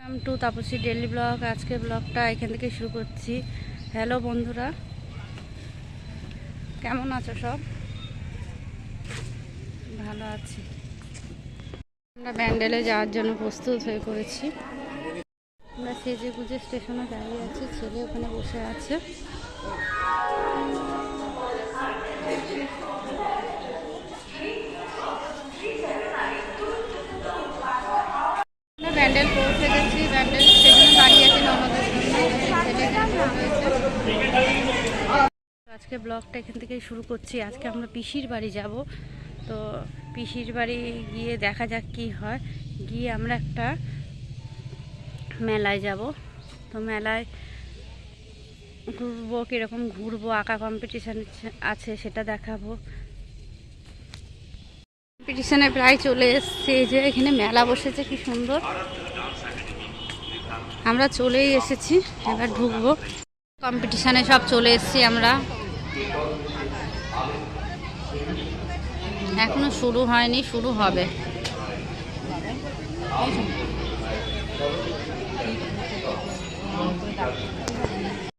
Two Tapasi daily blog. আজকে ব্লগটা এখান থেকে শুরু করছি। হ্যালো বন্ধুরা, কেমন আছো সব? ভালো আছি। আমরা ব্যান্ডেলে যাওয়ার জন্য প্রস্তুত হয়ে পড়েছি। আমরা সেজে গুজে স্টেশনে দাঁড়িয়ে আছি, ছেলে ওখানে বসে আছে। ব্যান্ডেল পৌঁছে গেছি, ব্যান্ডেল স্টেশনে দাঁড়িয়ে আছি ননদের জন্য। আজকে ব্লগটা এখান থেকেই শুরু করছি। আজকে আমরা পিসির বাড়ি যাব, তো পিসির বাড়ি গিয়ে দেখা যাক কি হয়। গিয়ে আমরা একটা মেলায় যাব, তো মেলায় ঘুরবো, কীরকম ঘুরবো, আঁকা কম্পিটিশান আছে সেটা দেখাবো। কম্পিটিশানে প্রায় চলে এসছে, এই যে এখানে মেলা বসেছে কি সুন্দর। আমরা চলেই এসেছি, এবার ঢুকবো। কম্পিটিশানে সব চলে এসেছি আমরা। এখনো শুরু হয়নি, শুরু হবে।